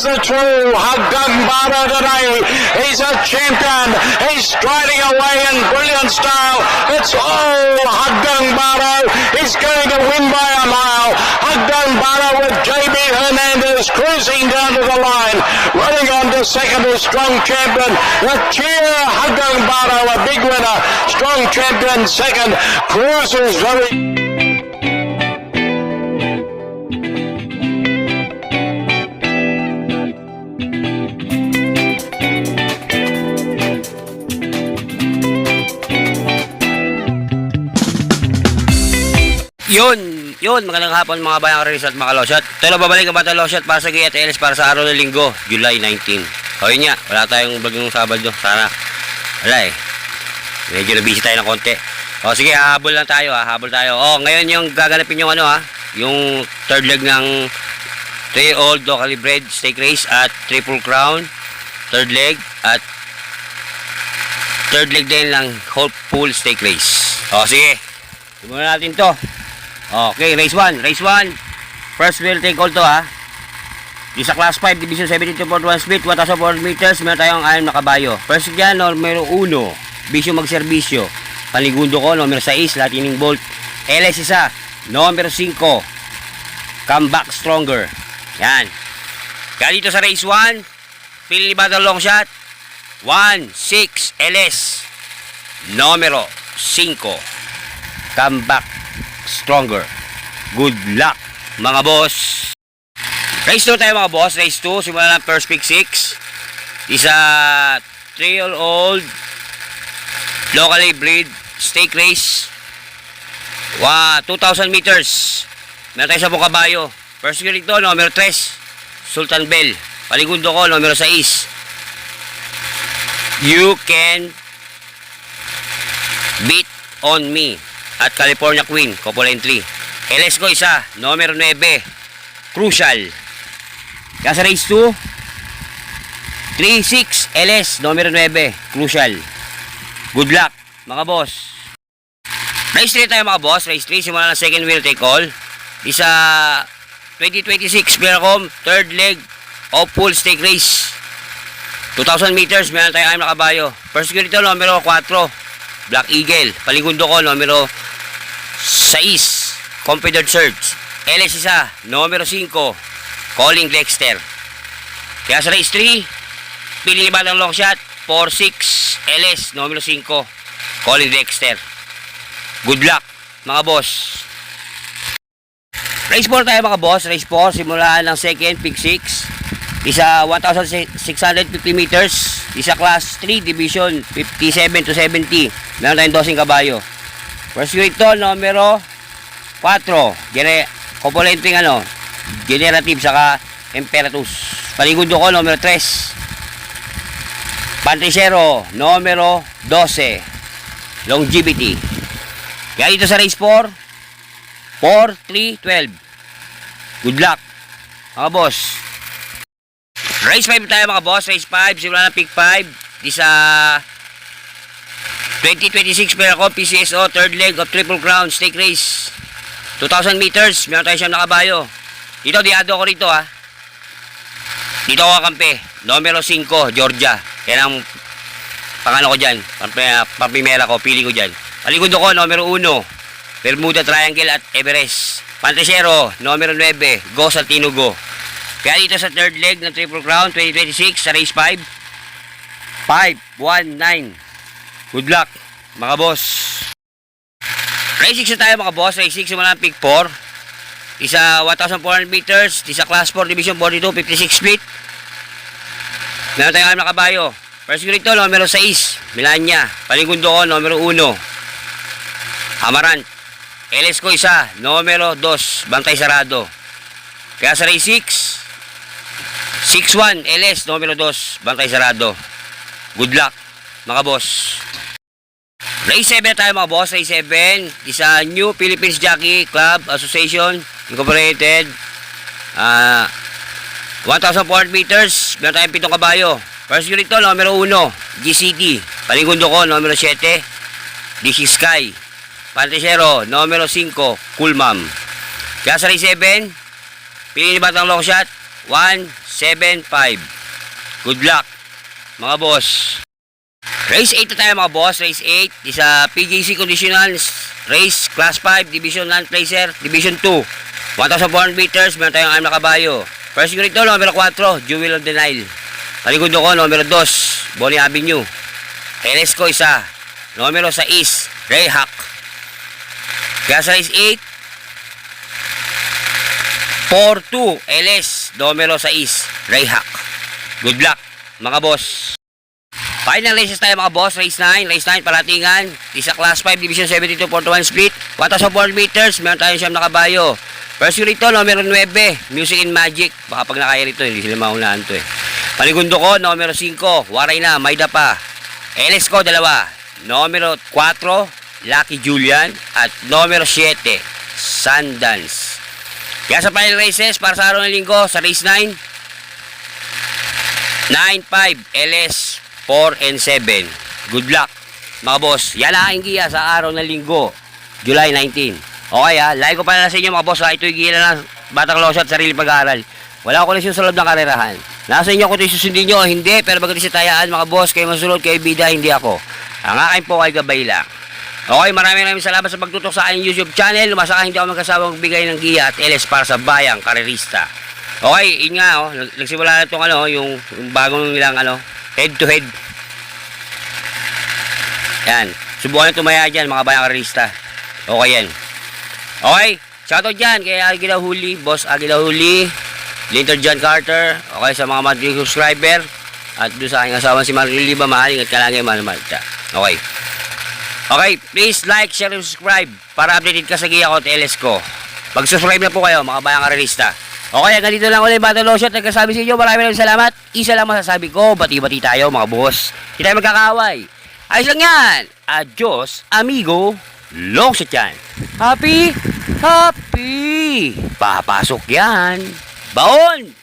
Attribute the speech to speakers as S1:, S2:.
S1: is the true Haggang Bara today. He's a champion. He's striding away in brilliant style. It's all Haggang Bara. He's going to win by a mile. Haggang Bara with JB Hernandez cruising down to the line. Running on to second is Strong Champion. The cheer Haggang Bara, a big winner. Strong Champion second. Cruises very...
S2: Yun, magandang hapon mga bayang Riz at mga Loshot. Ito na babalik ang Bata Loshot para sa Gay at LS para sa araw ng linggo, July 19. O yun nga, wala tayong bagyong Sabado. Sana, wala eh. Medyo na busy tayo ng konti. O sige, habol lang tayo ha, habol tayo. O, ngayon yung gaganapin yung ano ha, yung third leg ng 3-year-old locally bred stake race at Triple Crown. Third leg at third leg din lang Hopeful stake race. O sige, simulan natin to. Okay, race 1. First wheel take all to ha. Di sa class 5, division 72.1 speed, 1,400 meters, meron tayong 6 na kabayo. First dyan, numero 1, bisyo magserbisyo. Panigundo ko, numero 6, Lightning Bolt. LS isa, numero 5, Comeback Stronger. Yan. Kaya dito sa race 1, pili ni Battle Long Shot, 1-6 LS, numero 5, Comeback Stronger. Good luck mga boss. Race 2 tayo mga boss. Race 2, simula ng first pick 6. Isa 3-year-old locally bred stake race, 2,000 meters. Meron tayo 10 kabayo. First gear ito, numero 3, Sultan Bell. Paligundo ko, numero 6, You Can Beat On Me. At California Queen, couple entry. LS ko isa, numero 9, Crucial. Kaya sa race 2, 3-6 LS, numero 9, Crucial. Good luck, mga boss. Race 3 tayo mga boss. Race 3, simula ng second wheel take all. Isa 2026 Percom, third leg of full stake race. 2,000 meters, meron tayo 6 na kabayo. First gear ito, numero 4, Black Eagle. Paligundo ko, numero 6, Confederate Surge. LS isa, numero 5, Calling Dexter. Kaya sa race 3, pili ni Batang Long Shot, 4-6 LS, numero 5, Calling Dexter. Good luck mga boss. Race 4 tayo mga boss. Race 4, simulaan ng second pick 6. Isa 1,650 meters. Isa class 3 division 57 to 70. Meron tayong 12 kabayo. First grade to, numero 4. Componenting generative saka Imperatus. Paligundo ko, numero 3. Pantricero, numero 12. Longevity. Kaya dito sa race 4, 4-3-12. Good luck, mga boss. Race 5 tayo mga boss. Race 5, simula ng pick 5. Di sa 2026 Percom PCSO, third leg of Triple Crown stake race, 2,000 meters. Meron tayo 7 na kabayo. Dito, diado ko rito ha. Dito ako kakampi, numero 5, Georgia. Yan ang pangano ko dyan, pampimera ko, pili ko dyan. Paligundo ko, numero 1, Bermuda Triangle at Everest. Pantricero, numero 9, Go Saltino Go. Kaya dito sa third leg ng Triple Crown 2026 sa race 5, 5-1-9. Good luck, mga boss. Race 6 na tayo mga boss. Race 6, simula ng pick 4. Isa 1,400 meters. Isa class 4 division 42, 56 feet. Meron tayong 6 na kabayo. First grade to, numero 6, Milanya. Paligundo ko, numero 1, Amarant. LS ko isa, numero 2, Bantay Sarado. Kaya sa race 6, 6-1 LS, numero 2, Bantay Sarado. Good luck, mga boss. Race 7 tayo mga boss. Race 7, isa New Philippines Jockey Club Association Incorporated, 1,400 meters. Meron tayong 7 kabayo. First unit to, numero 1, GCT. Paligundo ko, numero 7, DC Sky. Pantricero, numero 5, Cool Mom. Kaya sa race 7, pili ni Batang Long Shot, 1-6 7.5. Good luck, mga boss. Race 8 na tayo mga boss. Race 8 is a PJC conditional race class 5 division land placer division 2. 1,400 meters. Meron tayong arm na kabayo. First unit to, numero 4, Jewel of the Nile. Panigundo ko, numero 2, Bonnie Avenue. LS ko isa, numero 6, Ray Hack. Kaya sa race 8, 4-2, LS, numero 6, Ray Hack. Good luck, mga boss. Final races tayo mga boss. Race 9, palatingan. Isa class 5, division 72-41 split. 1,400 meters, meron tayong siyam na kabayo. First unit to, numero 9, Music and Magic. Baka pag nakaya rito, hindi sila maunahan to eh. Panigundo ko, numero 5, Waray na, Mayda pa. LS ko, 2, numero 4, Lucky Julian. At numero 7, Sundance. Kaya sa final races, para sa araw ng linggo, sa race 9, 9-5, LS 4 and 7. Good luck, mga boss. Yan ang aking giya sa araw ng linggo, July 19. Okay ha, like ko pala sa inyo mga boss ha. Ito'y giya na ng Batang Losat, sarili pag-aaral. Wala ko koneksyon sa loob ng karerahan. Nasa inyo kung ito'y susundin nyo, hindi. Pero bagay sa tayaan mga boss, kayo masulod, kayo bida, hindi ako. Ang aking po ay gabay lang. Okay, maraming salamat sa pagtutok sa aking YouTube channel. Lumasa ka, hindi ako magkasawang magbigay ng giya at LS para sa bayang karerista. Okay, yun nga nagsimula na itong yung bagong nilang head to head. Yan. Subukan na tumaya dyan, mga bayang karista. Okay yan. Okay. Shoutout dyan kay Aguila Huli, Boss Aguila Huli, Linton John Carter. Okay, sa mga monthly subscriber. At doon sa aking asawa si Mark Liliba, mahaling at kalagay manumalta. Okay. Okay, please like, share, and subscribe para updated ka sa giya ko at LS ko. Mag-subscribe na po kayo, mga bayang karista. Okay, hanggang dito lang ulit, Battle Losat. Nagkasabi sa inyo, maraming salamat. Isa lang masasabi ko, bati-bati tayo mga boss. Hindi tayo magkakaway. Ayos lang yan. Adios, amigo. Losat yan. Happy. Papasok yan. Baon.